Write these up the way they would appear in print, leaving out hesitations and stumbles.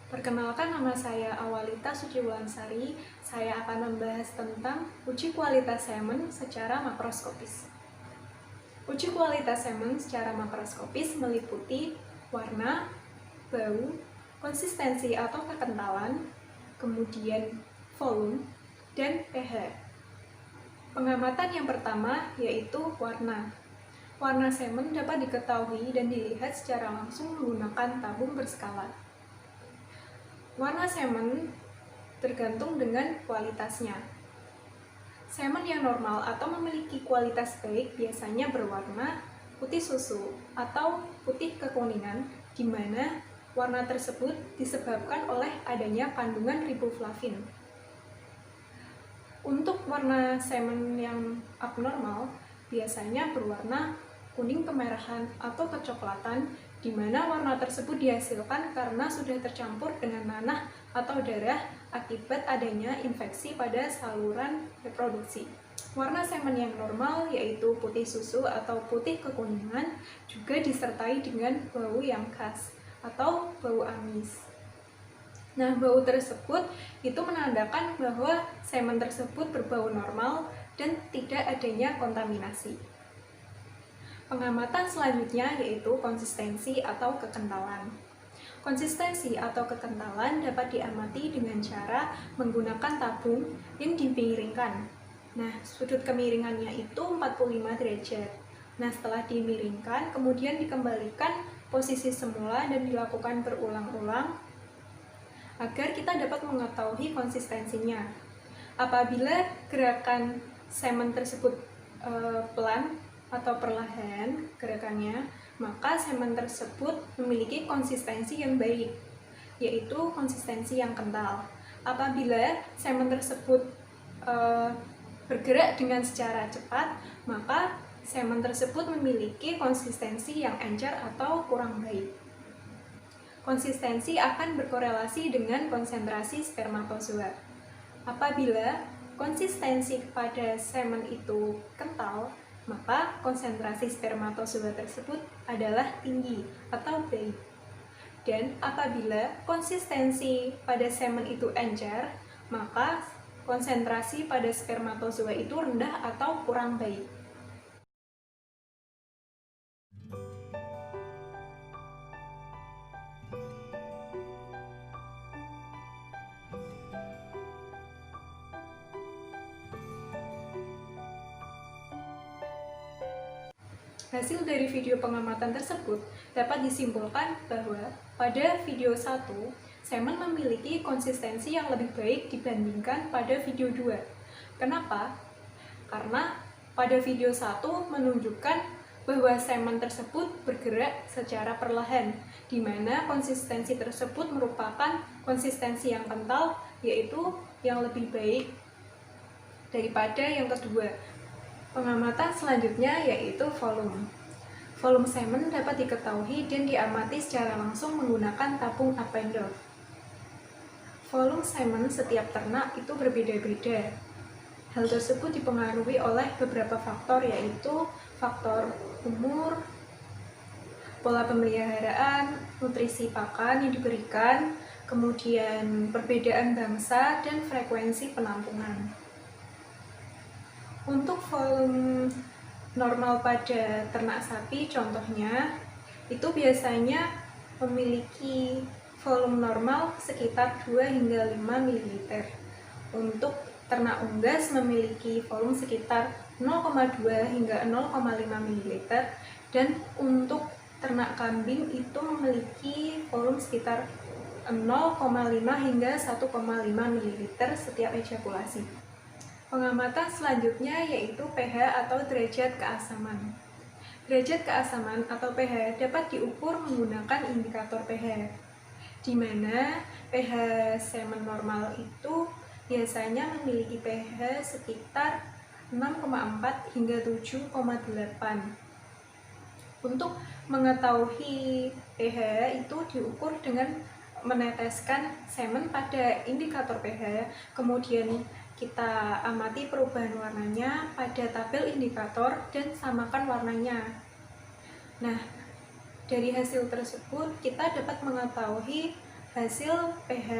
Perkenalkan, nama saya Awalita Suciwulansari. Saya akan membahas tentang uji kualitas semen secara makroskopis. Uji kualitas semen secara makroskopis meliputi warna, bau, konsistensi atau kekentalan, kemudian volume, dan pH. Pengamatan yang pertama yaitu warna. Warna semen dapat diketahui dan dilihat secara langsung menggunakan tabung berskala. Warna semen tergantung dengan kualitasnya. Semen yang normal atau memiliki kualitas baik biasanya berwarna putih susu atau putih kekuningan, di mana warna tersebut disebabkan oleh adanya kandungan riboflavin. Untuk warna semen yang abnormal biasanya berwarna kuning kemerahan atau kecoklatan, di mana warna tersebut dihasilkan karena sudah tercampur dengan nanah atau darah akibat adanya infeksi pada saluran reproduksi. Warna semen yang normal yaitu putih susu atau putih kekuningan juga disertai dengan bau yang khas atau bau amis. Nah, bau tersebut itu menandakan bahwa semen tersebut berbau normal dan tidak adanya kontaminasi. Pengamatan selanjutnya yaitu konsistensi atau kekentalan. Konsistensi atau kekentalan dapat diamati dengan cara menggunakan tabung yang dimiringkan. Nah, sudut kemiringannya itu 45 derajat. Nah, setelah dimiringkan, kemudian dikembalikan posisi semula dan dilakukan berulang-ulang agar kita dapat mengetahui konsistensinya. Apabila gerakan semen tersebut pelan atau perlahan gerakannya, maka semen tersebut memiliki konsistensi yang baik, yaitu konsistensi yang kental. Apabila semen tersebut bergerak dengan secara cepat, maka semen tersebut memiliki konsistensi yang encer atau kurang baik. Konsistensi akan berkorelasi dengan konsentrasi spermatozoa. Apabila konsistensi pada semen itu kental, maka konsentrasi spermatozoa tersebut adalah tinggi atau baik. Dan apabila konsistensi pada semen itu encer, maka konsentrasi pada spermatozoa itu rendah atau kurang baik. Hasil dari video pengamatan tersebut dapat disimpulkan bahwa pada video 1, semen memiliki konsistensi yang lebih baik dibandingkan pada video 2. Kenapa? Karena pada video 1 menunjukkan bahwa semen tersebut bergerak secara perlahan, di mana konsistensi tersebut merupakan konsistensi yang kental, yaitu yang lebih baik daripada yang kedua. Pengamatan selanjutnya yaitu volume. Volume semen dapat diketahui dan diamati secara langsung menggunakan tabung Appendorf. Volume semen setiap ternak itu berbeda-beda. Hal tersebut dipengaruhi oleh beberapa faktor, yaitu faktor umur, pola pemeliharaan, nutrisi pakan yang diberikan, kemudian perbedaan bangsa, dan frekuensi penampungan. Untuk volume normal pada ternak sapi contohnya, itu biasanya memiliki volume normal sekitar 2 hingga 5 ml. Untuk ternak unggas memiliki volume sekitar 0,2 hingga 0,5 ml, dan untuk ternak kambing itu memiliki volume sekitar 0,5 hingga 1,5 ml setiap ejakulasi. Pengamatan selanjutnya yaitu pH atau derajat keasaman. Derajat keasaman atau pH dapat diukur menggunakan indikator pH, di mana pH semen normal itu biasanya memiliki pH sekitar 6,4 hingga 7,8. Untuk mengetahui pH itu diukur dengan meneteskan semen pada indikator pH, kemudian kita amati perubahan warnanya pada tabel indikator dan samakan warnanya. Nah, dari hasil tersebut kita dapat mengetahui Hasil pH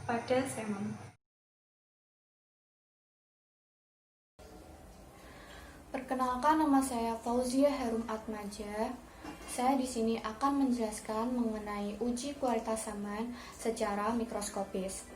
pada semen. Perkenalkan, nama saya Fauzia Herum Atmaja. Saya di sini akan menjelaskan mengenai uji kualitas semen secara mikroskopis.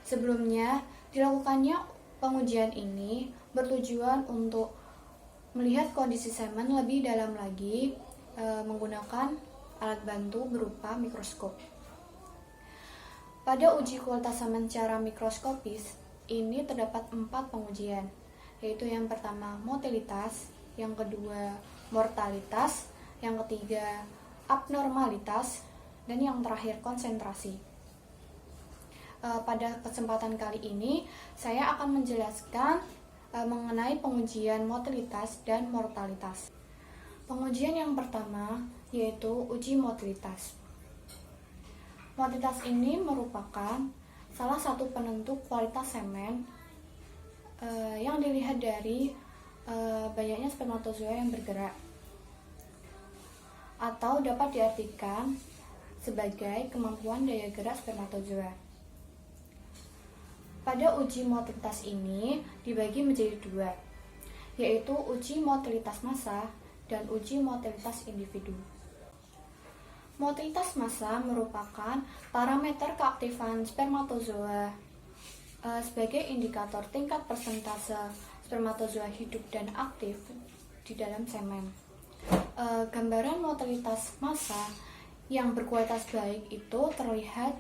Sebelumnya, dilakukannya pengujian ini bertujuan untuk melihat kondisi semen lebih dalam lagi menggunakan alat bantu berupa mikroskop. Pada uji kualitas semen secara mikroskopis, ini terdapat 4 pengujian, yaitu yang pertama motilitas, yang kedua mortalitas, yang ketiga abnormalitas, dan yang terakhir konsentrasi. Pada kesempatan kali ini saya akan menjelaskan mengenai pengujian motilitas dan mortalitas. Pengujian yang pertama yaitu uji motilitas. Motilitas ini merupakan salah satu penentu kualitas semen yang dilihat dari banyaknya spermatozoa yang bergerak, atau dapat diartikan sebagai kemampuan daya gerak spermatozoa. Pada uji motilitas ini dibagi menjadi 2, yaitu uji motilitas massa dan uji motilitas individu. Motilitas massa merupakan parameter keaktifan spermatozoa sebagai indikator tingkat persentase spermatozoa hidup dan aktif di dalam semen. Gambaran motilitas massa yang berkualitas baik itu terlihat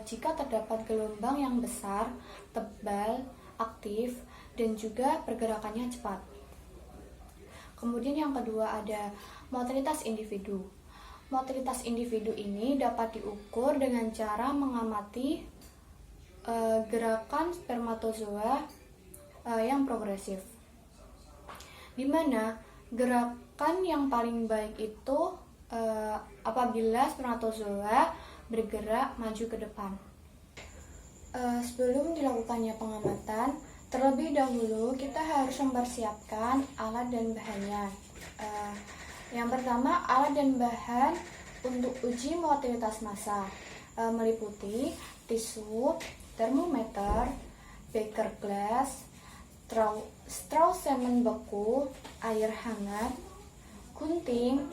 jika terdapat gelombang yang besar, tebal, aktif, dan juga pergerakannya cepat. Kemudian yang kedua ada motilitas individu. Motilitas individu ini dapat diukur dengan cara mengamati gerakan spermatozoa yang progresif, di mana gerakan yang paling baik itu apabila spermatozoa bergerak maju ke depan. Sebelum dilakukannya pengamatan, terlebih dahulu kita harus mempersiapkan alat dan bahannya. Yang pertama, alat dan bahan untuk uji motilitas massa meliputi tisu, termometer, beaker glass, straw semen beku, air hangat, gunting,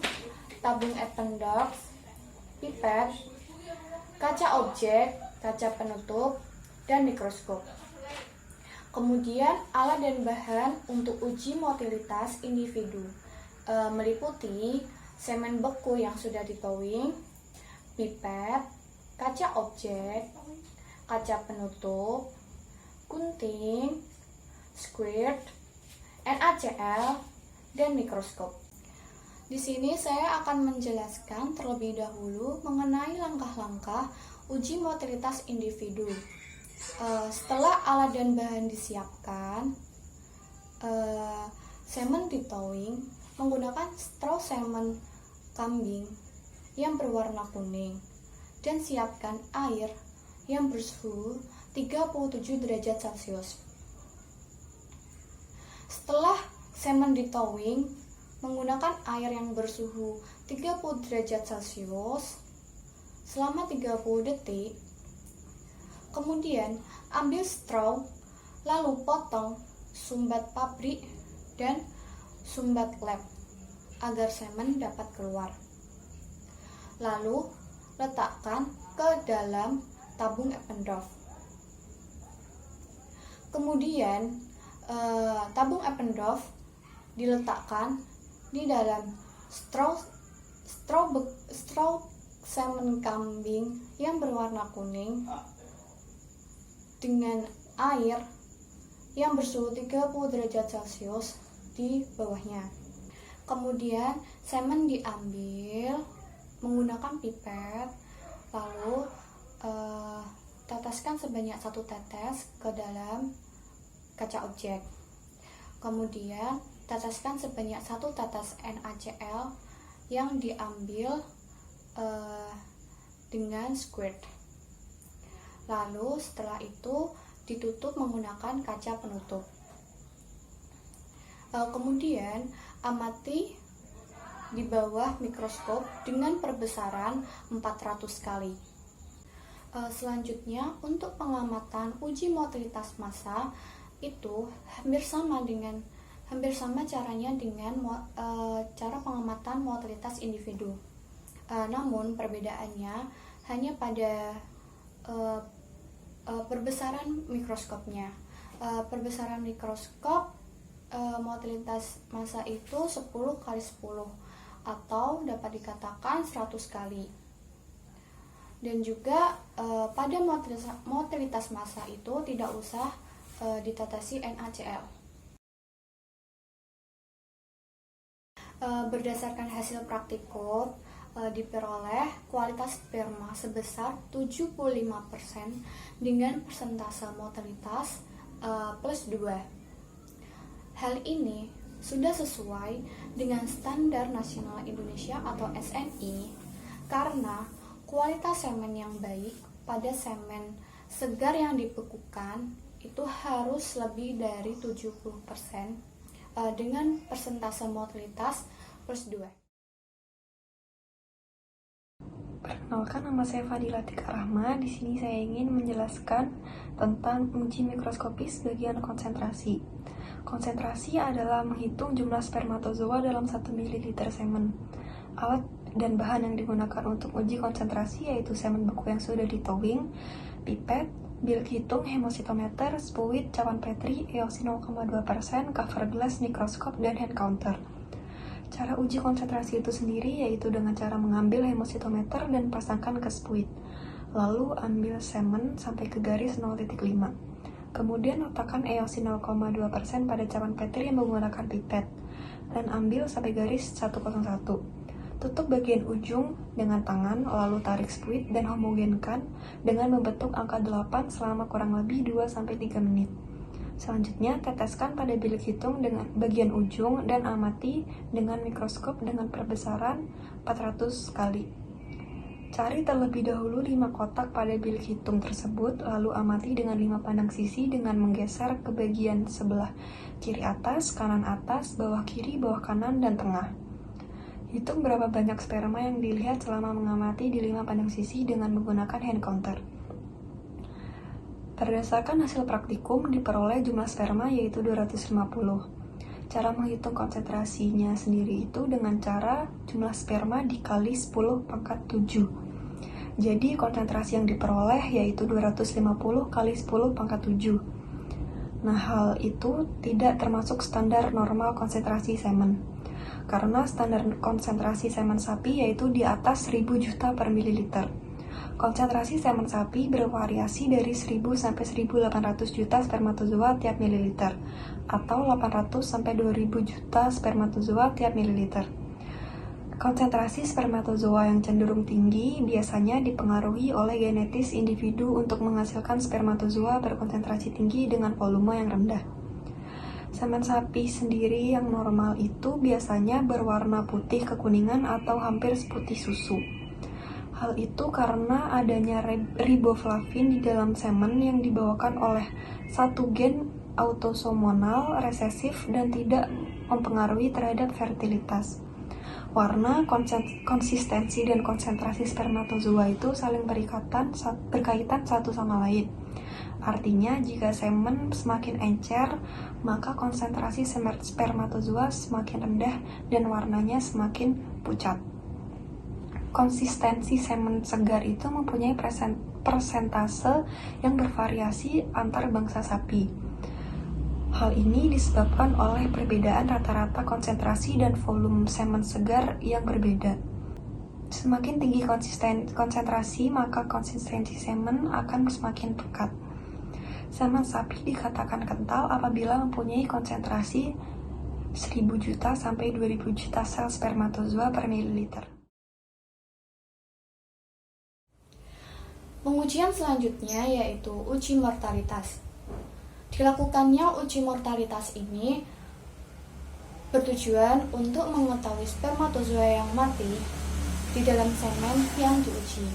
tabung Eppendorf, pipet, kaca objek, kaca penutup, dan mikroskop. Kemudian alat dan bahan untuk uji motilitas individu meliputi semen beku yang sudah ditowing, pipet, kaca objek, kaca penutup, gunting, squirt, NaCl, dan mikroskop. Di sini saya akan menjelaskan terlebih dahulu mengenai langkah-langkah uji motilitas individu. Setelah alat dan bahan disiapkan, semen ditowing menggunakan straw semen kambing yang berwarna kuning, dan siapkan air yang bersuhu 37 derajat Celcius. Setelah semen ditowing menggunakan air yang bersuhu 30 derajat Celcius selama 30 detik, kemudian ambil straw, lalu potong sumbat pabrik dan sumbat lab agar semen dapat keluar. Lalu letakkan ke dalam tabung Eppendorf. Kemudian tabung Eppendorf diletakkan di dalam straw semen kambing yang berwarna kuning dengan air yang bersuhu 30 derajat Celcius di bawahnya. Kemudian semen diambil menggunakan pipet, lalu teteskan sebanyak 1 tetes ke dalam kaca objek. Kemudian teteskan sebanyak 1 tetes NaCl yang diambil dengan squirt. Lalu setelah itu ditutup menggunakan kaca penutup. Kemudian amati di bawah mikroskop dengan perbesaran 400 kali. Selanjutnya, untuk pengamatan uji motilitas massa itu hampir sama caranya dengan cara pengamatan motilitas individu. Namun perbedaannya hanya pada perbesaran mikroskopnya. Perbesaran mikroskop motilitas massa itu 10 kali 10 atau dapat dikatakan 100 kali. Dan juga pada motilitas massa itu tidak usah ditetesi NaCl. Berdasarkan hasil praktikum, diperoleh kualitas sperma sebesar 75% dengan persentase motilitas plus 2. Hal ini sudah sesuai dengan Standar Nasional Indonesia atau SNI karena kualitas semen yang baik pada semen segar yang dibekukan itu harus lebih dari 70% dengan persentase motilitas plus 2. Perkenalkan, nama saya Fadila Tika Rahma. Di sini saya ingin menjelaskan tentang uji mikroskopis bagian konsentrasi. Konsentrasi adalah menghitung jumlah spermatozoa dalam 1 ml semen. Alat dan bahan yang digunakan untuk uji konsentrasi yaitu semen beku yang sudah ditowing, pipet, bilik hitung, hemositometer, spuit, cawan Petri, eosin 0,2%, cover glass, mikroskop, dan hand counter. Cara uji konsentrasi itu sendiri yaitu dengan cara mengambil hemositometer dan pasangkan ke spuit. Lalu ambil semen sampai ke garis 0,5. Kemudian letakkan eosin 0,2% pada cawan Petri yang menggunakan pipet dan ambil sampai garis 101. Tutup bagian ujung dengan tangan, lalu tarik spuit dan homogenkan dengan membentuk angka 8 selama kurang lebih 2-3 menit. Selanjutnya, teteskan pada bilik hitung dengan bagian ujung dan amati dengan mikroskop dengan perbesaran 400 kali. Cari terlebih dahulu 5 kotak pada bilik hitung tersebut, lalu amati dengan 5 pandang sisi dengan menggeser ke bagian sebelah kiri atas, kanan atas, bawah kiri, bawah kanan, dan tengah. Hitung berapa banyak sperma yang dilihat selama mengamati di 5 pandang sisi dengan menggunakan hand counter. Berdasarkan hasil praktikum, diperoleh jumlah sperma yaitu 250. Cara menghitung konsentrasinya sendiri itu dengan cara jumlah sperma dikali 10 pangkat 7. Jadi konsentrasi yang diperoleh yaitu 250 kali 10 pangkat 7. Nah, hal itu tidak termasuk standar normal konsentrasi semen. Karena standar konsentrasi semen sapi yaitu di atas 1000 juta per mililiter. Konsentrasi semen sapi bervariasi dari 1000 sampai 1800 juta spermatozoa tiap mililiter atau 800 sampai 2000 juta spermatozoa tiap mililiter. Konsentrasi spermatozoa yang cenderung tinggi biasanya dipengaruhi oleh genetis individu untuk menghasilkan spermatozoa berkonsentrasi tinggi dengan volume yang rendah. Semen sapi sendiri yang normal itu biasanya berwarna putih kekuningan atau hampir seputih susu. Hal itu karena adanya riboflavin di dalam semen yang dibawakan oleh satu gen autosomal resesif dan tidak mempengaruhi terhadap fertilitas. Warna, konsistensi, dan konsentrasi spermatozoa itu saling berkaitan satu sama lain. Artinya, jika semen semakin encer, maka konsentrasi spermatozoa semakin rendah dan warnanya semakin pucat. Konsistensi semen segar itu mempunyai persentase yang bervariasi antar bangsa sapi. Hal ini disebabkan oleh perbedaan rata-rata konsentrasi dan volume semen segar yang berbeda. Semakin tinggi konsentrasi, maka konsistensi semen akan semakin pekat. Semen sapi dikatakan kental apabila mempunyai konsentrasi 1000 juta sampai 2000 juta sel spermatozoa per mililiter. Pengujian selanjutnya yaitu uji mortalitas. Dilakukannya uji mortalitas ini bertujuan untuk mengetahui spermatozoa yang mati di dalam semen yang diuji.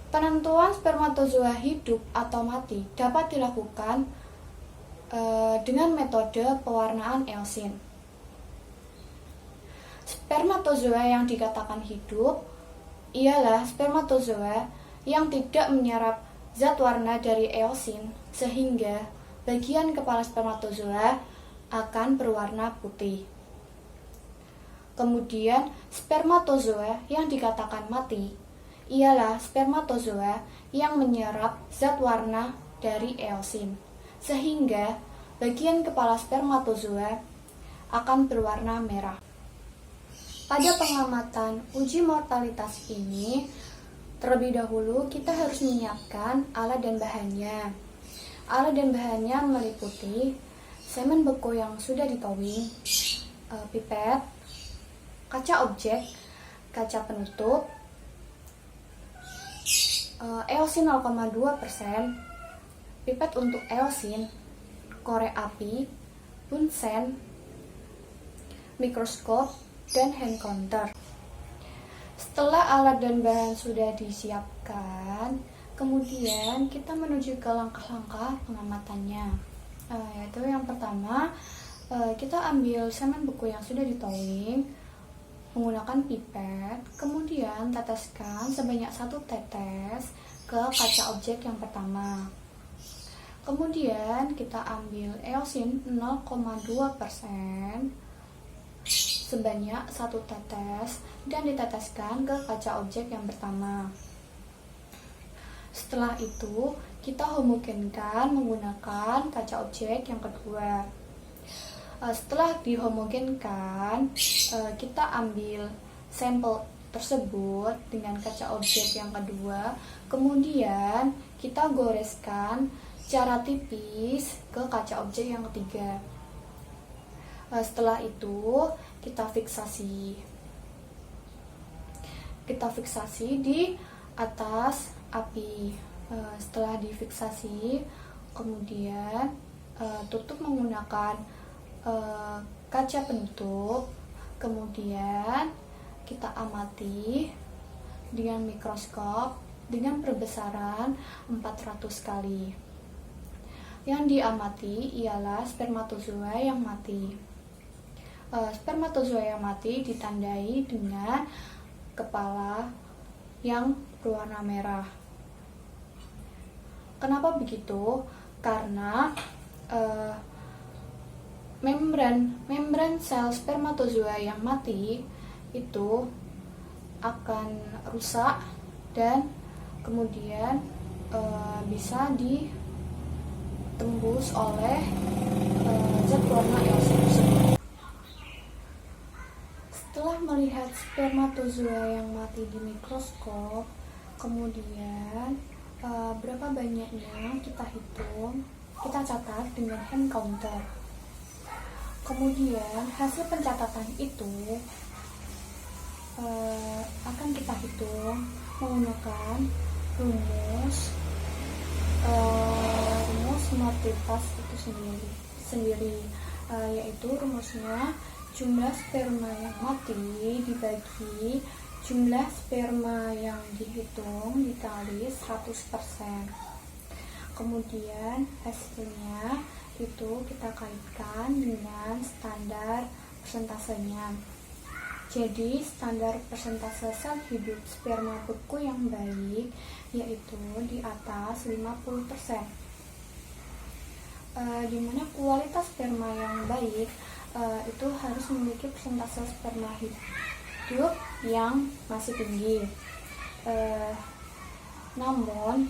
Penentuan spermatozoa hidup atau mati dapat dilakukan dengan metode pewarnaan eosin. Spermatozoa yang dikatakan hidup ialah spermatozoa yang tidak menyerap zat warna dari eosin, sehingga bagian kepala spermatozoa akan berwarna putih. Kemudian, spermatozoa yang dikatakan mati ialah spermatozoa yang menyerap zat warna dari eosin, sehingga bagian kepala spermatozoa akan berwarna merah. Pada pengamatan uji mortalitas ini, terlebih dahulu kita harus menyiapkan alat dan bahannya. Alat dan bahannya meliputi semen beku yang sudah ditowing, pipet, kaca objek, kaca penutup, eosin 0,2%, pipet untuk eosin, korek api, bunsen, mikroskop, dan hand counter. Setelah alat dan bahan sudah disiapkan, kemudian kita menuju ke langkah-langkah pengamatannya. Yaitu yang pertama, kita ambil semen beku yang sudah ditowing menggunakan pipet, kemudian teteskan sebanyak 1 tetes ke kaca objek yang pertama. Kemudian kita ambil eosin 0,2% sebanyak 1 tetes dan diteteskan ke kaca objek yang pertama. Setelah itu, kita homogenkan menggunakan kaca objek yang kedua. Setelah dihomogenkan, kita ambil sampel tersebut dengan kaca objek yang kedua, kemudian kita goreskan secara tipis ke kaca objek yang ketiga. Setelah itu kita fiksasi di atas api. Setelah difiksasi, kemudian tutup menggunakan kaca penutup. Kemudian kita amati dengan mikroskop dengan perbesaran 400 kali. Yang diamati ialah spermatozoa yang mati. Spermatozoa yang mati ditandai dengan kepala yang berwarna merah. Kenapa begitu? Karena membran sel spermatozoa yang mati itu akan rusak dan kemudian bisa ditembus oleh zat warna eosin tersebut. Setelah melihat spermatozoa yang mati di mikroskop, kemudian berapa banyaknya kita hitung, kita catat dengan hand counter. Kemudian hasil pencatatan itu akan kita hitung menggunakan rumus mortalitas itu sendiri, yaitu rumusnya jumlah sperma yang mati dibagi jumlah sperma yang dihitung dikali 100%. Kemudian hasilnya itu kita kaitkan dengan standar persentasenya. Jadi standar persentase sel hidup sperma beku yang baik yaitu di atas 50%. Dimana kualitas sperma yang baik itu harus memiliki persentase sperma hidup yang masih tinggi. Namun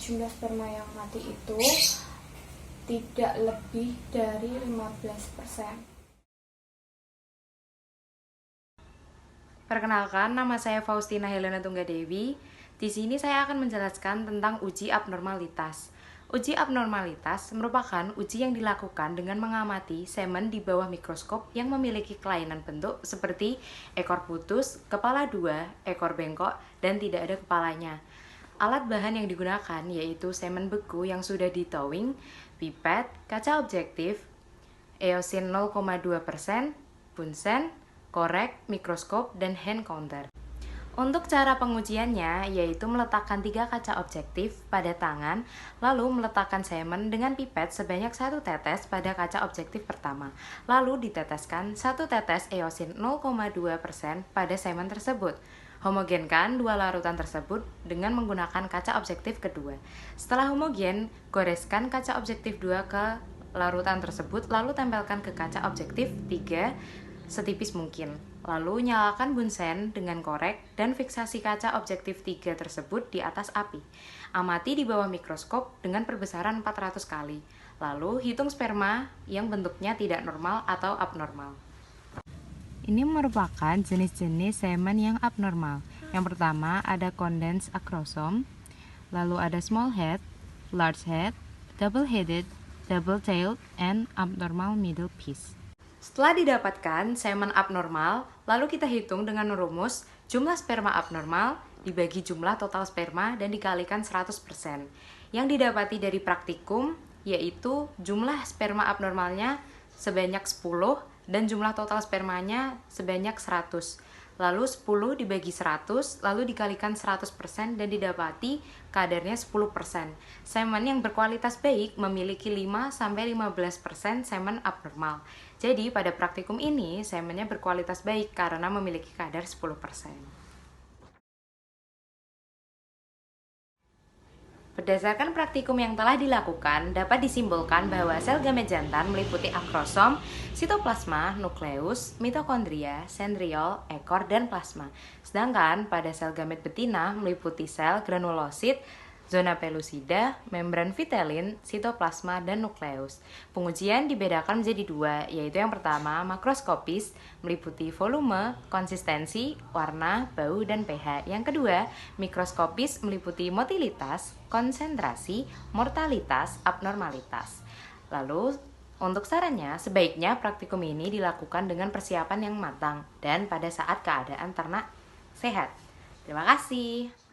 jumlah sperma yang mati itu tidak lebih dari 15%. Perkenalkan, nama saya Faustina Helena Tunggadewi. Di sini saya akan menjelaskan tentang uji abnormalitas. Uji abnormalitas merupakan uji yang dilakukan dengan mengamati semen di bawah mikroskop yang memiliki kelainan bentuk seperti ekor putus, kepala 2, ekor bengkok, dan tidak ada kepalanya. Alat bahan yang digunakan yaitu semen beku yang sudah ditowing, pipet, kaca objektif, eosin 0,2%, bunsen, korek, mikroskop, dan hand counter. Untuk cara pengujiannya yaitu meletakkan 3 kaca objektif pada tangan, lalu meletakkan semen dengan pipet sebanyak 1 tetes pada kaca objektif pertama, lalu diteteskan 1 tetes eosin 0,2% pada semen tersebut. Homogenkan dua larutan tersebut dengan menggunakan kaca objektif kedua. Setelah homogen, goreskan kaca objektif 2 ke larutan tersebut, lalu tempelkan ke kaca objektif 3 setipis mungkin. Lalu nyalakan bunsen dengan korek dan fiksasi kaca objektif 3 tersebut di atas api. Amati di bawah mikroskop dengan perbesaran 400 kali. Lalu hitung sperma yang bentuknya tidak normal atau abnormal. Ini merupakan jenis-jenis semen yang abnormal. Yang pertama ada condensed acrosome, lalu ada small head, large head, double headed, double tailed, and abnormal middle piece. Setelah didapatkan semen abnormal, lalu kita hitung dengan rumus jumlah sperma abnormal dibagi jumlah total sperma dan dikalikan 100%. Yang didapati dari praktikum yaitu jumlah sperma abnormalnya sebanyak 10 dan jumlah total spermanya sebanyak 100. Lalu 10 dibagi 100, lalu dikalikan 100% dan didapati kadarnya 10%. Semen yang berkualitas baik memiliki 5-15% semen abnormal. Jadi pada praktikum ini semennya berkualitas baik karena memiliki kadar 10%. Berdasarkan praktikum yang telah dilakukan, dapat disimpulkan bahwa sel gamet jantan meliputi akrosom, sitoplasma, nukleus, mitokondria, sentriol, ekor, dan plasma. Sedangkan pada sel gamet betina meliputi sel granulosit, zona pelusida, membran vitelin, sitoplasma, dan nukleus. Pengujian dibedakan menjadi dua, yaitu yang pertama makroskopis, meliputi volume, konsistensi, warna, bau, dan pH. Yang kedua, mikroskopis, meliputi motilitas, konsentrasi, mortalitas, abnormalitas. Lalu, untuk sarannya, sebaiknya praktikum ini dilakukan dengan persiapan yang matang dan pada saat keadaan ternak sehat. Terima kasih.